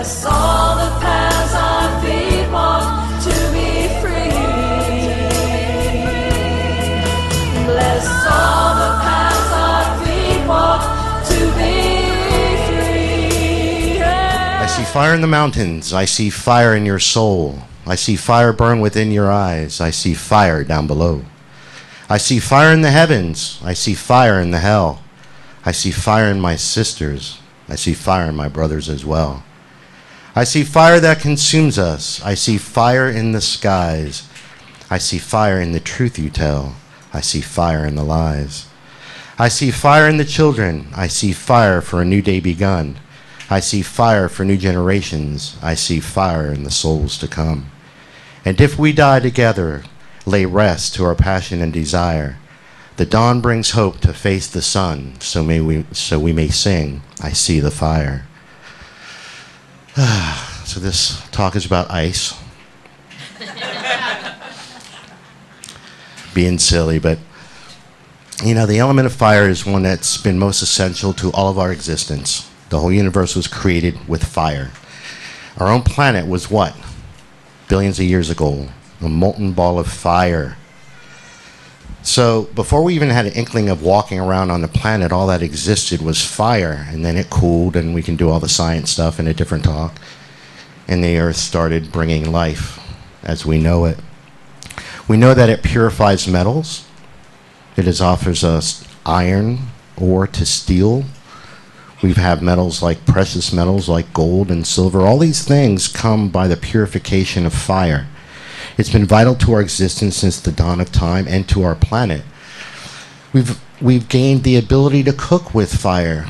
Bless all the paths our feet walk to be free. Bless all the paths our feet walk to be free. I see fire in the mountains. I see fire in your soul. I see fire burn within your eyes. I see fire down below. I see fire in the heavens. I see fire in the hell. I see fire in my sisters. I see fire in my brothers as well. I see fire that consumes us. I see fire in the skies. I see fire in the truth you tell. I see fire in the lies. I see fire in the children. I see fire for a new day begun. I see fire for new generations. I see fire in the souls to come. And if we die together, lay rest to our passion and desire. The dawn brings hope to face the sun, so we may sing, I see the fire. So this talk is about ice. Being silly, but you know, the element of fire is one that's been most essential to all of our existence. The whole universe was created with fire. Our own planet was what? Billions of years ago, a molten ball of fire. So before we even had an inkling of walking around on the planet, all that existed was fire, and then it cooled, and we can do all the science stuff in a different talk, and the earth started bringing life as we know it. We know that it purifies metals. It offers us iron, ore to steel. We have metals like precious metals like gold and silver. All these things come by the purification of fire. It's been vital to our existence since the dawn of time and to our planet. We've gained the ability to cook with fire,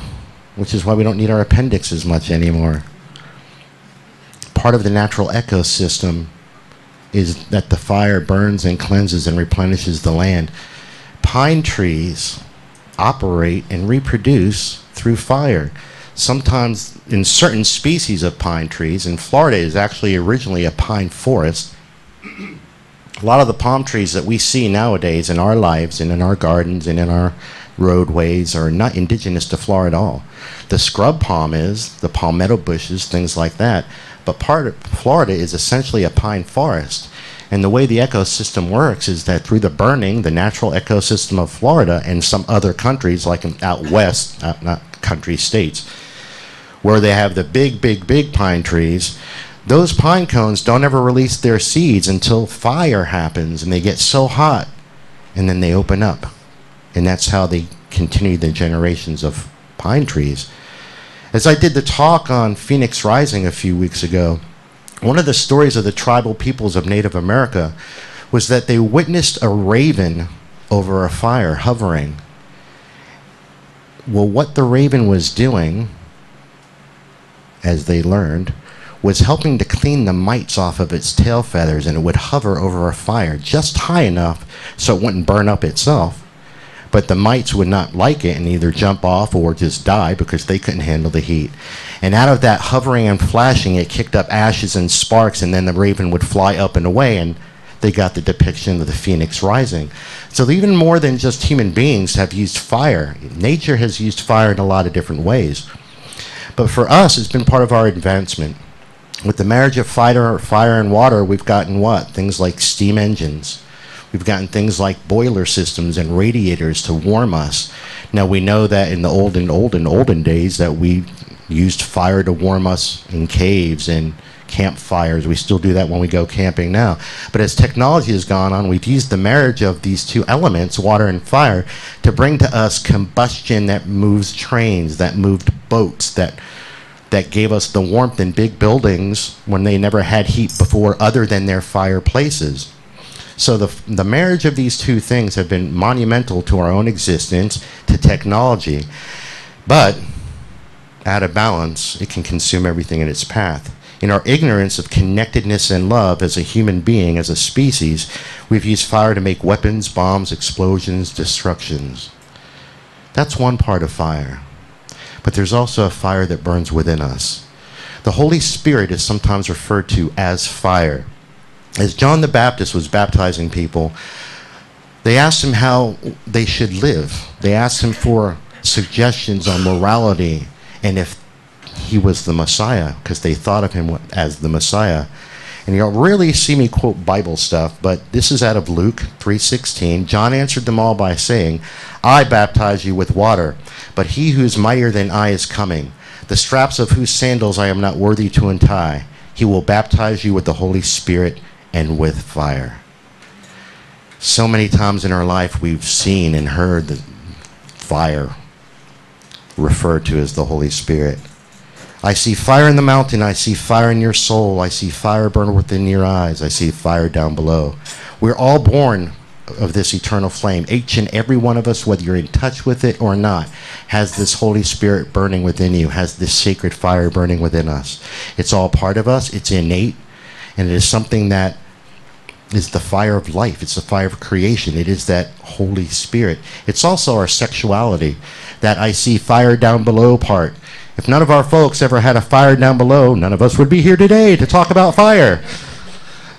which is why we don't need our appendix as much anymore. Part of the natural ecosystem is that the fire burns and cleanses and replenishes the land. Pine trees operate and reproduce through fire. Sometimes in certain species of pine trees, and Florida is actually originally a pine forest. A lot of the palm trees that we see nowadays in our lives and in our gardens and in our roadways are not indigenous to Florida at all. The scrub palm is, the palmetto bushes, things like that. But part of Florida is essentially a pine forest. And the way the ecosystem works is that through the burning, the natural ecosystem of Florida and some other countries, like out west, not country states, where they have the big pine trees, those pine cones don't ever release their seeds until fire happens and they get so hot, and then they open up. And that's how they continue the generations of pine trees. As I did the talk on Phoenix Rising a few weeks ago, one of the stories of the tribal peoples of Native America was that they witnessed a raven over a fire hovering. Well, what the raven was doing, as they learned, was helping to clean the mites off of its tail feathers, and it would hover over a fire just high enough so it wouldn't burn up itself. But the mites would not like it and either jump off or just die because they couldn't handle the heat. And out of that hovering and flashing, it kicked up ashes and sparks, and then the raven would fly up and away, and they got the depiction of the Phoenix Rising. So even more than just human beings have used fire. Nature has used fire in a lot of different ways. But for us, it's been part of our advancement. With the marriage of fire and water, we've gotten what? Things like steam engines. We've gotten things like boiler systems and radiators to warm us. Now we know that in the olden days that we used fire to warm us in caves and campfires. We still do that when we go camping now. But as technology has gone on, we've used the marriage of these two elements, water and fire, to bring to us combustion that moves trains, that moved boats, that gave us the warmth in big buildings when they never had heat before other than their fireplaces. So the marriage of these two things have been monumental to our own existence, to technology. But out of balance, it can consume everything in its path. In our ignorance of connectedness and love as a human being, as a species, we've used fire to make weapons, bombs, explosions, destructions. That's one part of fire. But there's also a fire that burns within us. The Holy Spirit is sometimes referred to as fire. As John the Baptist was baptizing people, they asked him how they should live. They asked him for suggestions on morality and if he was the Messiah, because they thought of him as the Messiah. And you'll really see me quote Bible stuff, but this is out of Luke 3:16. John answered them all by saying, I baptize you with water, but he who is mightier than I is coming, the straps of whose sandals I am not worthy to untie. He will baptize you with the Holy Spirit and with fire. So many times in our life we've seen and heard the fire referred to as the Holy Spirit. I see fire in the mountain. I see fire in your soul. I see fire burn within your eyes. I see fire down below. We're all born of this eternal flame. Each and every one of us, whether you're in touch with it or not, has this Holy Spirit burning within you, has this sacred fire burning within us. It's all part of us. It's innate. And it is something that is the fire of life. It's the fire of creation. It is that Holy Spirit. It's also our sexuality, that I see fire down below part. If none of our folks ever had a fire down below, none of us would be here today to talk about fire.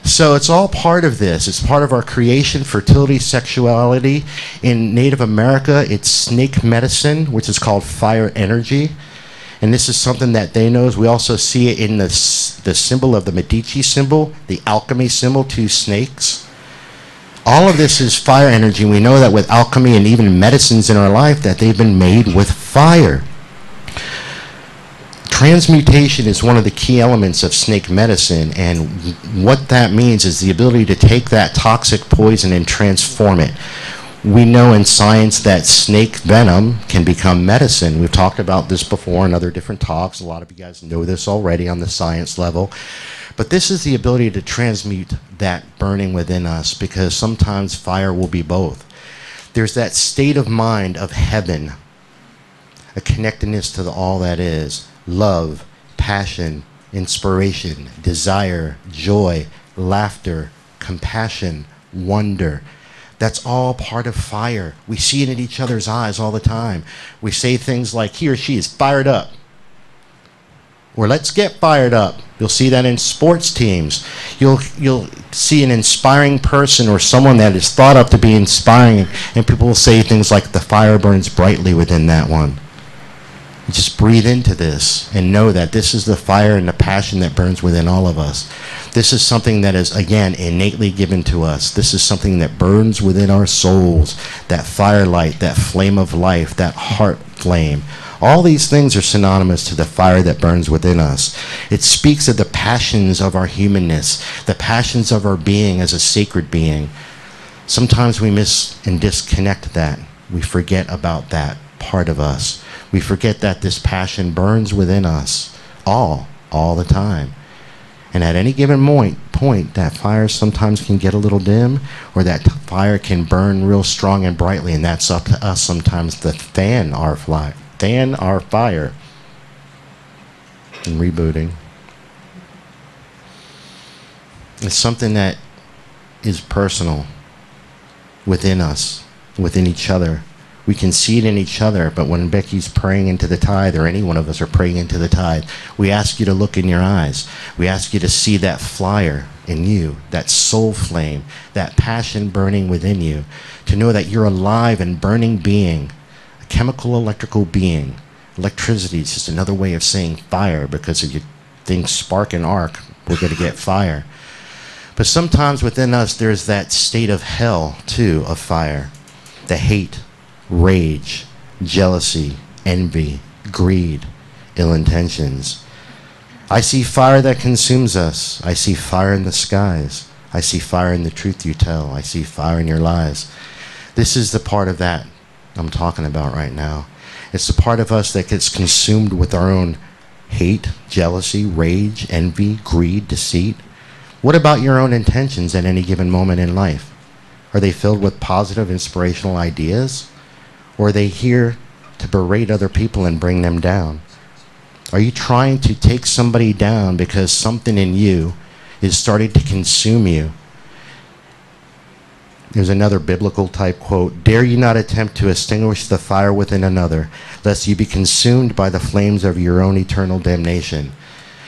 So it's all part of this. It's part of our creation, fertility, sexuality. In Native America, it's snake medicine, which is called fire energy. And this is something that they know. We also see it in the symbol of the Medici symbol, the alchemy symbol, 2 snakes. All of this is fire energy. We know that with alchemy and even medicines in our life, that they've been made with fire. Transmutation is one of the key elements of snake medicine, and what that means is the ability to take that toxic poison and transform it. We know in science that snake venom can become medicine. We've talked about this before in other different talks. A lot of you guys know this already on the science level. But this is the ability to transmute that burning within us, because sometimes fire will be both. There's that state of mind of heaven, a connectedness to all that is. Love, passion, inspiration, desire, joy, laughter, compassion, wonder. That's all part of fire. We see it in each other's eyes all the time. We say things like, he or she is fired up, or let's get fired up. You'll see that in sports teams. You'll see an inspiring person or someone that is thought up to be inspiring, and people will say things like, the fire burns brightly within that one. Just breathe into this and know that this is the fire and the passion that burns within all of us. This is something that is, again, innately given to us. This is something that burns within our souls, that firelight, that flame of life, that heart flame. All these things are synonymous to the fire that burns within us. It speaks of the passions of our humanness, the passions of our being as a sacred being. Sometimes we miss and disconnect that. We forget about that part of us. We forget that this passion burns within us all the time. And at any given point, that fire sometimes can get a little dim, or that fire can burn real strong and brightly, and that's up to us sometimes to fan our fire. And rebooting. It's something that is personal within us, within each other. We can see it in each other, but when Becky's praying into the tithe, or any one of us are praying into the tithe, we ask you to look in your eyes. We ask you to see that fire in you, that soul flame, that passion burning within you, to know that you're a live and burning being, a chemical electrical being. Electricity is just another way of saying fire, because if you think spark and arc, we're going to get fire. But sometimes within us, there's that state of hell, too, of fire. The hate, rage, jealousy, envy, greed, ill intentions. I see fire that consumes us. I see fire in the skies. I see fire in the truth you tell. I see fire in your lies. This is the part of that I'm talking about right now. It's the part of us that gets consumed with our own hate, jealousy, rage, envy, greed, deceit. What about your own intentions at any given moment in life? Are they filled with positive, inspirational ideas? Or are they here to berate other people and bring them down? Are you trying to take somebody down because something in you is starting to consume you? There's another biblical type quote, "Dare you not attempt to extinguish the fire within another, lest you be consumed by the flames of your own eternal damnation."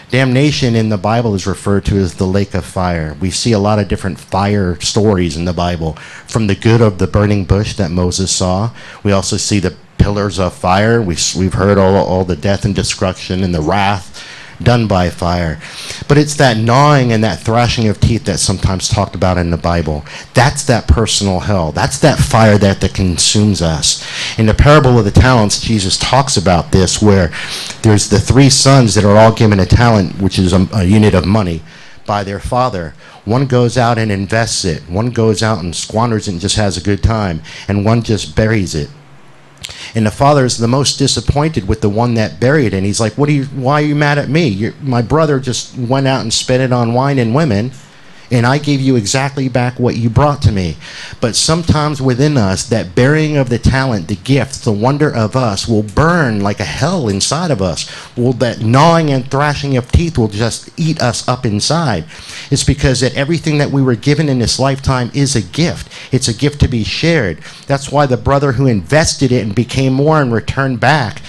Damnation in the Bible is referred to as the lake of fire. We see a lot of different fire stories in the Bible. From the good of the burning bush that Moses saw, we also see the pillars of fire. We've heard all the death and destruction and the wrath done by fire. But it's that gnawing and that thrashing of teeth that's sometimes talked about in the Bible. That's that personal hell. That's that fire that consumes us. In the parable of the talents, Jesus talks about this, where there's the 3 sons that are all given a talent, which is a unit of money, by their father. One goes out and invests it. One goes out and squanders it and just has a good time. And one just buries it. And the father is the most disappointed with the one that buried it. And he's like, why are you mad at me? My brother just went out and spent it on wine and women, and I gave you exactly back what you brought to me. But sometimes within us, that burying of the talent, the gift, the wonder of us will burn like a hell inside of us. Well, that gnawing and thrashing of teeth will just eat us up inside. It's because that everything that we were given in this lifetime is a gift. It's a gift to be shared. That's why the brother who invested it and became more and returned back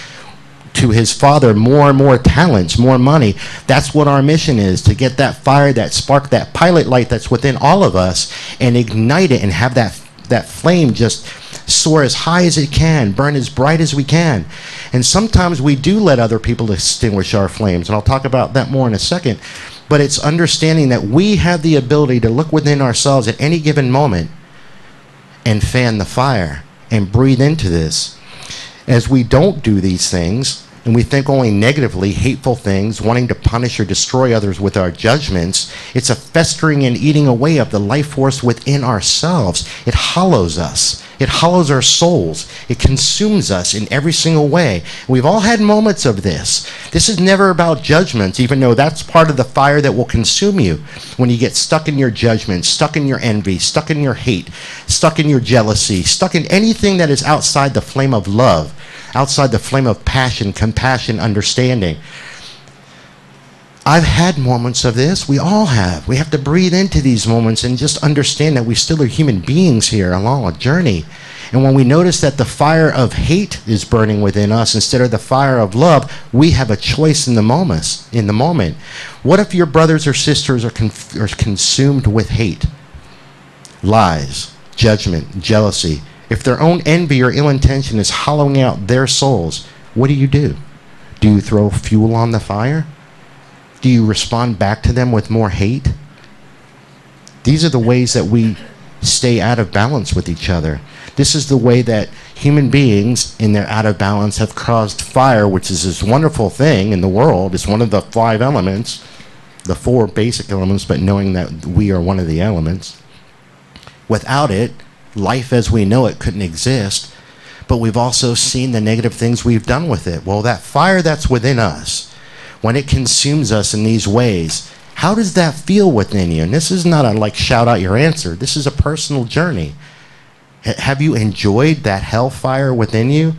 to his father more and more talents, more money. That's what our mission is, to get that fire, that spark, that pilot light that's within all of us, and ignite it and have that flame just soar as high as it can, burn as bright as we can. And sometimes we do let other people extinguish our flames, and I'll talk about that more in a second. But it's understanding that we have the ability to look within ourselves at any given moment and fan the fire and breathe into this. As we don't do these things, and we think only negatively, hateful things, wanting to punish or destroy others with our judgments, it's a festering and eating away of the life force within ourselves. It hollows us. It hollows our souls. It consumes us in every single way. We've all had moments of this. This is never about judgments, even though that's part of the fire that will consume you. When you get stuck in your judgment, stuck in your envy, stuck in your hate, stuck in your jealousy, stuck in anything that is outside the flame of love, outside the flame of passion, compassion, understanding. I've had moments of this. We all have. We have to breathe into these moments and just understand that we still are human beings here along a journey. And when we notice that the fire of hate is burning within us instead of the fire of love, we have a choice in the moment. What if your brothers or sisters are consumed with hate, lies, judgment, jealousy? If their own envy or ill intention is hollowing out their souls, what do? Do you throw fuel on the fire? Do you respond back to them with more hate? These are the ways that we stay out of balance with each other. This is the way that human beings, in their out of balance, have caused fire, which is this wonderful thing in the world. It's one of the 5 elements, the 4 basic elements, but knowing that we are one of the elements. Without it, life as we know it couldn't exist. But we've also seen the negative things we've done with it. Well, that fire that's within us, when it consumes us in these ways, how does that feel within you? And this is not a shout out your answer. This is a personal journey. Have you enjoyed that hellfire within you?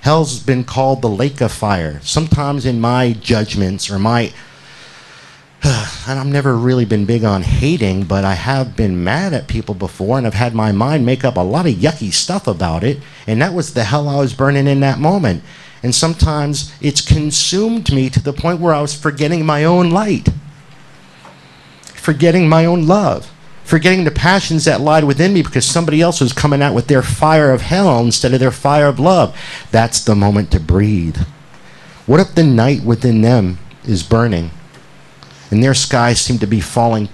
Hell's been called the lake of fire. Sometimes in my judgments or and I've never really been big on hating, but I have been mad at people before, and I've had my mind make up a lot of yucky stuff about it, and that was the hell I was burning in that moment. And sometimes it's consumed me to the point where I was forgetting my own light, forgetting my own love, forgetting the passions that lied within me because somebody else was coming out with their fire of hell instead of their fire of love. That's the moment to breathe. What if the night within them is burning and their skies seem to be falling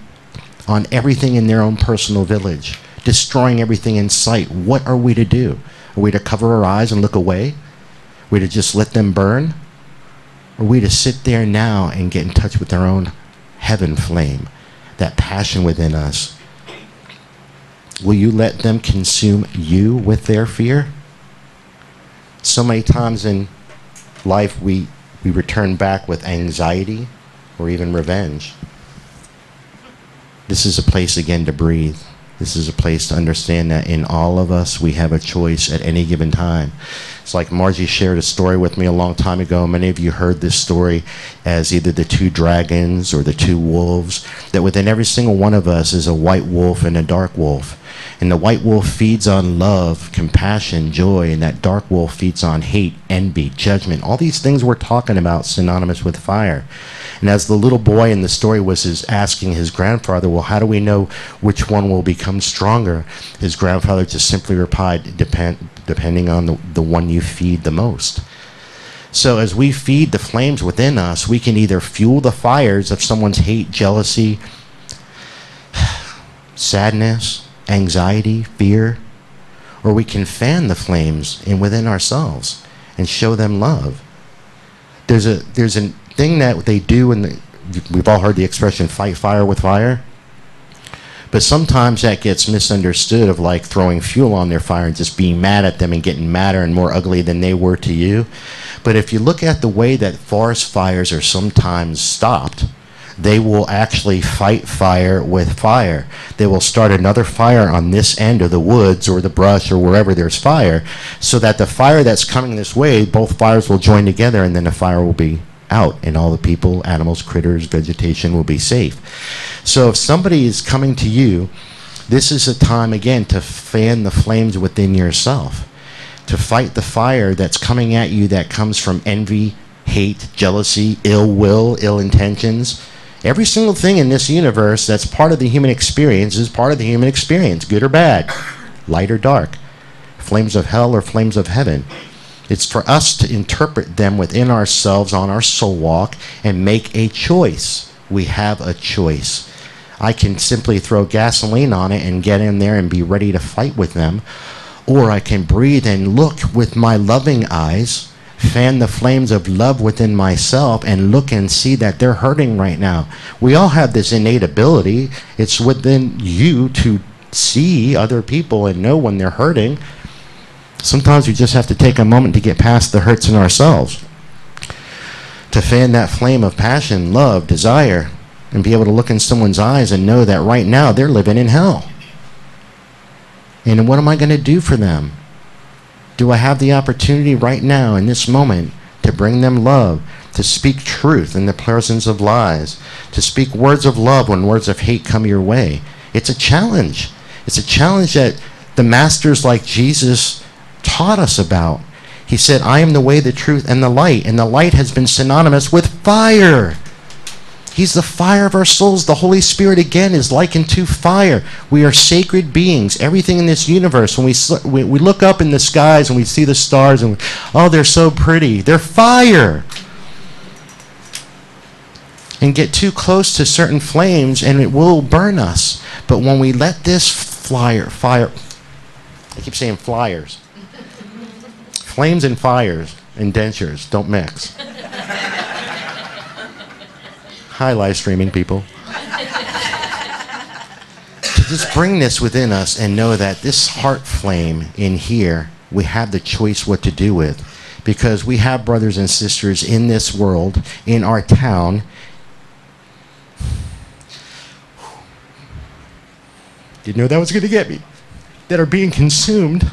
on everything in their own personal village, destroying everything in sight? What are we to do? Are we to cover our eyes and look away? Are we to just let them burn? Or are we to sit there now and get in touch with our own heaven flame, that passion within us? Will you let them consume you with their fear? So many times in life we return back with anxiety or even revenge. This is a place again to breathe. This is a place to understand that in all of us we have a choice at any given time. It's like Margie shared a story with me a long time ago. Many of you heard this story as either the 2 dragons or the 2 wolves, that within every single one of us is a white wolf and a dark wolf. And the white wolf feeds on love, compassion, joy, and that dark wolf feeds on hate, envy, judgment. All these things we're talking about synonymous with fire. And as the little boy in the story was asking his grandfather, well, how do we know which one will become stronger? His grandfather just simply replied, depending on the one you feed the most. So as we feed the flames within us, we can either fuel the fires of someone's hate, jealousy, sadness, anxiety, fear, or we can fan the flames within ourselves and show them love. There's a thing that they do, and we've all heard the expression, fight fire with fire. But sometimes that gets misunderstood of like throwing fuel on their fire and just being mad at them and getting madder and more ugly than they were to you. But if you look at the way that forest fires are sometimes stopped, they will actually fight fire with fire. They will start another fire on this end of the woods or the brush or wherever there's fire, so that the fire that's coming this way, both fires will join together, and then the fire will be out, and all the people, animals, critters, vegetation will be safe. So if somebody is coming to you, this is a time again to fan the flames within yourself, to fight the fire that's coming at you that comes from envy, hate, jealousy, ill will, ill intentions. Every single thing in this universe that's part of the human experience is part of the human experience, good or bad, light or dark, flames of hell or flames of heaven. It's for us to interpret them within ourselves on our soul walk and make a choice. We have a choice. I can simply throw gasoline on it and get in there and be ready to fight with them, or I can breathe and look with my loving eyes, fan the flames of love within myself, and look and see that they're hurting right now. We all have this innate ability. It's within you to see other people and know when they're hurting. Sometimes we just have to take a moment to get past the hurts in ourselves, to fan that flame of passion, love, desire, and be able to look in someone's eyes and know that right now they're living in hell. And what am I going to do for them? Do I have the opportunity right now in this moment to bring them love, to speak truth in the presence of lies, to speak words of love when words of hate come your way? It's a challenge. It's a challenge that the masters like Jesus taught us about. He said, I am the way, the truth, and the light has been synonymous with fire. He's the fire of our souls. The Holy Spirit, again, is likened to fire. We are sacred beings. Everything in this universe, when we look up in the skies and we see the stars, and oh, they're so pretty. They're fire. And get too close to certain flames and it will burn us. But when we let this fire, I keep saying flyers. Flames and fires and dentures don't mix. Hi, live streaming people. To just bring this within us and know that this heart flame in here, we have the choice what to do with. Because we have brothers and sisters in this world, in our town. Didn't know that was going to get me. That are being consumed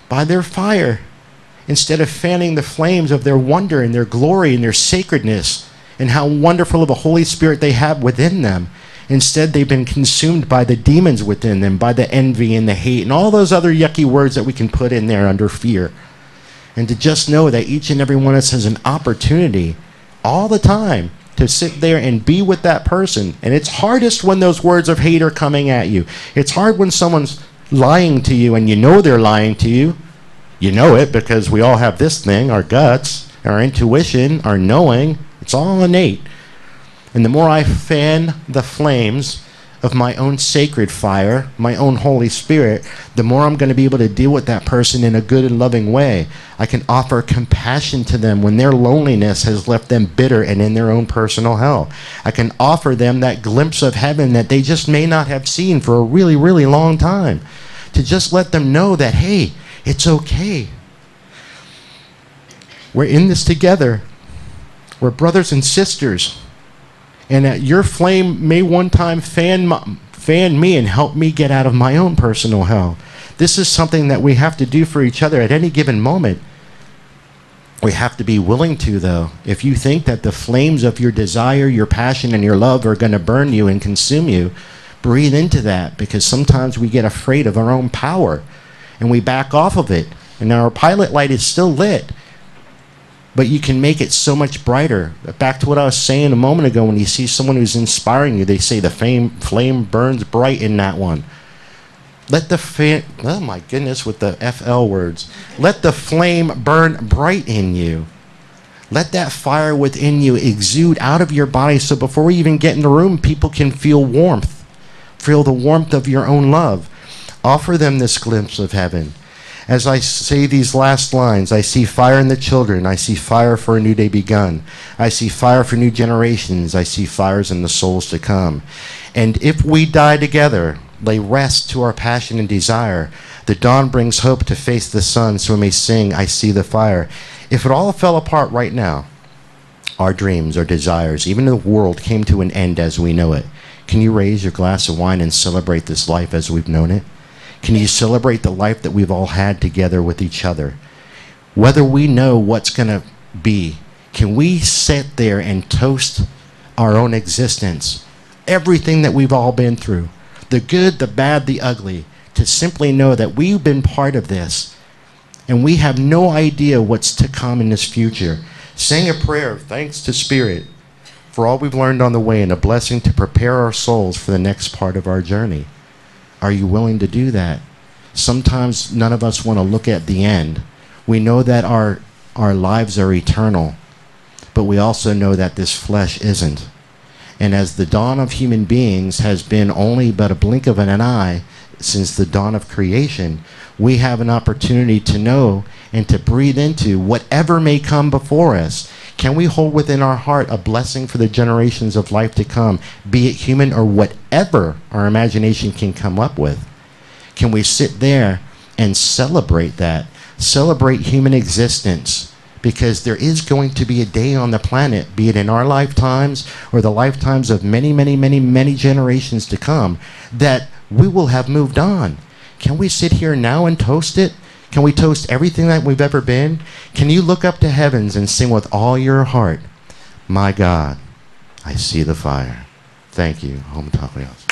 by their fire. Instead of fanning the flames of their wonder and their glory and their sacredness and how wonderful of a Holy Spirit they have within them. Instead, they've been consumed by the demons within them, by the envy and the hate and all those other yucky words that we can put in there under fear. And to just know that each and every one of us has an opportunity all the time to sit there and be with that person. And it's hardest when those words of hate are coming at you. It's hard when someone's lying to you and you know they're lying to you. You know it because we all have this thing, our guts, our intuition, our knowing. It's all innate. And the more I fan the flames of my own sacred fire, my own Holy Spirit, the more I'm going to be able to deal with that person in a good and loving way. I can offer compassion to them when their loneliness has left them bitter and in their own personal hell. I can offer them that glimpse of heaven that they just may not have seen for a really, really long time. To just let them know that, hey, it's okay. We're in this together. We're brothers and sisters. And that your flame may one time fan me and help me get out of my own personal hell. This is something that we have to do for each other at any given moment. We have to be willing to, though. If you think that the flames of your desire, your passion, and your love are going to burn you and consume you, breathe into that, because sometimes we get afraid of our own power and we back off of it. And our pilot light is still lit. But you can make it so much brighter. Back to what I was saying a moment ago, when you see someone who's inspiring you, they say the flame burns bright in that one. Let the oh my goodness, with the FL words. Let the flame burn bright in you. Let that fire within you exude out of your body, so before we even get in the room, people can feel warmth. Feel the warmth of your own love. Offer them this glimpse of heaven. As I say these last lines, I see fire in the children. I see fire for a new day begun. I see fire for new generations. I see fires in the souls to come. And if we die together, lay rest to our passion and desire. The dawn brings hope to face the sun, so we may sing, I see the fire. If it all fell apart right now, our dreams, our desires, even the world came to an end as we know it, can you raise your glass of wine and celebrate this life as we've known it? Can you celebrate the life that we've all had together with each other? Whether we know what's going to be, can we sit there and toast our own existence, everything that we've all been through, the good, the bad, the ugly, to simply know that we've been part of this and we have no idea what's to come in this future. Saying a prayer of thanks to Spirit for all we've learned on the way and a blessing to prepare our souls for the next part of our journey. Are you willing to do that? Sometimes none of us want to look at the end. We know that our lives are eternal, but we also know that this flesh isn't. And as the dawn of human beings has been only but a blink of an eye since the dawn of creation, we have an opportunity to know and to breathe into whatever may come before us. Can we hold within our heart a blessing for the generations of life to come, be it human or whatever our imagination can come up with? Can we sit there and celebrate that? Celebrate human existence, because there is going to be a day on the planet, be it in our lifetimes or the lifetimes of many, many, many, many generations to come, that we will have moved on. Can we sit here now and toast it? Can we toast everything that we've ever been? Can you look up to heavens and sing with all your heart, my God, I see the fire. Thank you. Home Taquios.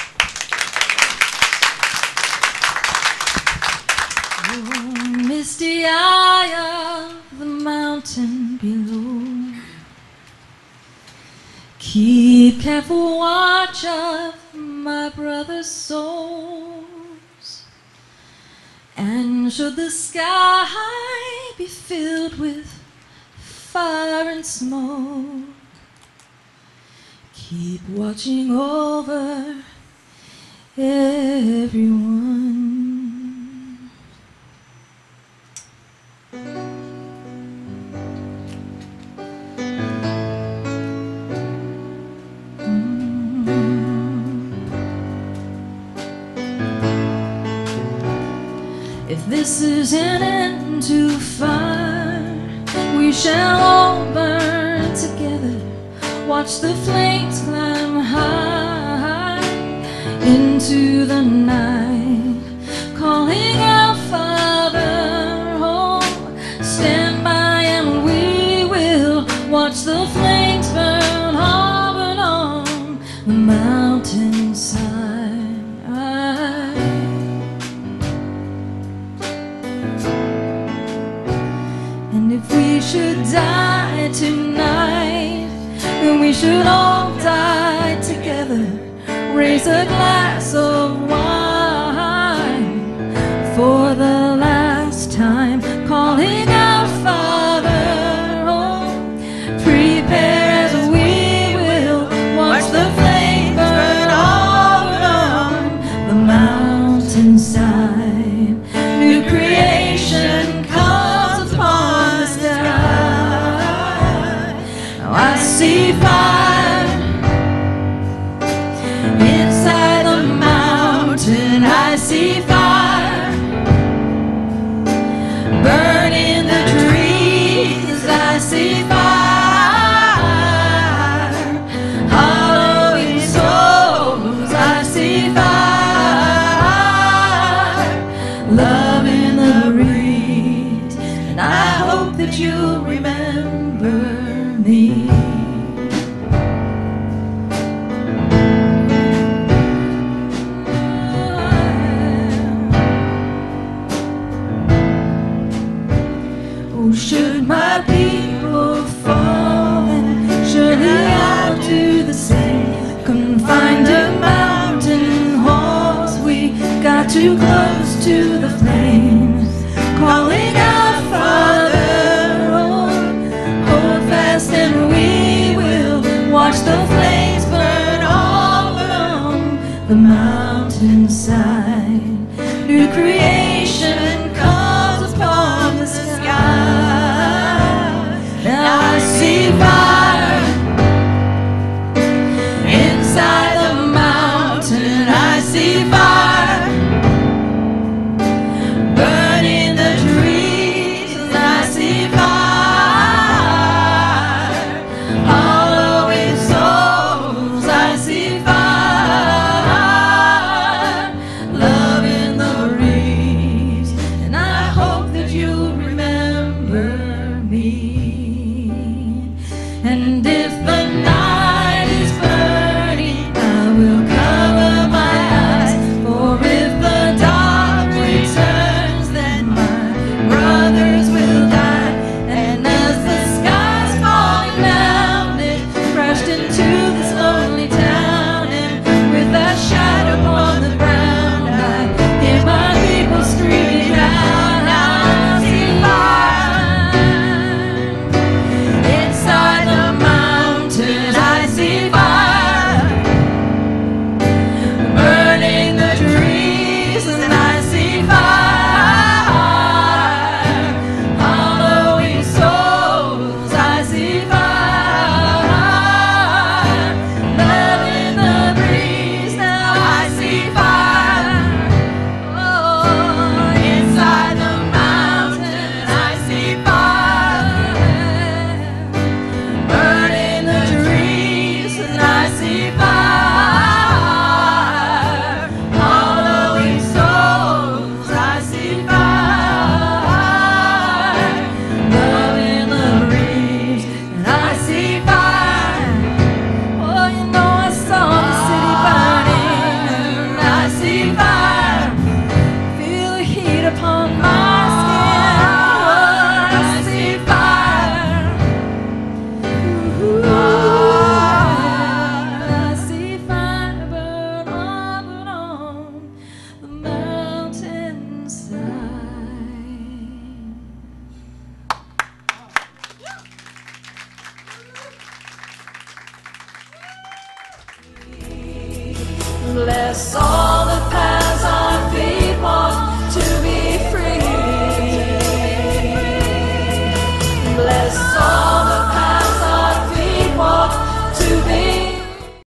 Oh, misty eye of the mountain below, keep careful watch of my brother's souls. And should the sky be filled with fire and smoke, keep watching over everyone. If this is an end to fire, we shall all burn together. Watch the flames climb high into the night, calling out, Father, home, stand by and we will watch the flames burn hard on the mountainside. And if we should die tonight, then we should all die together. Raise a glass of wine for the last time, calling out, Father, oh, prepare as we will watch the flame burn all on the mountainside. New creation comes upon the sky. Now I see fire inside the mountain. I see fire burning the trees. I see fire hollowing souls. I see fire loving the reeds. And I hope that you'll remember me. Should my people fall, then surely I'll do the same. Couldn't find a mountain horse, we got to too close to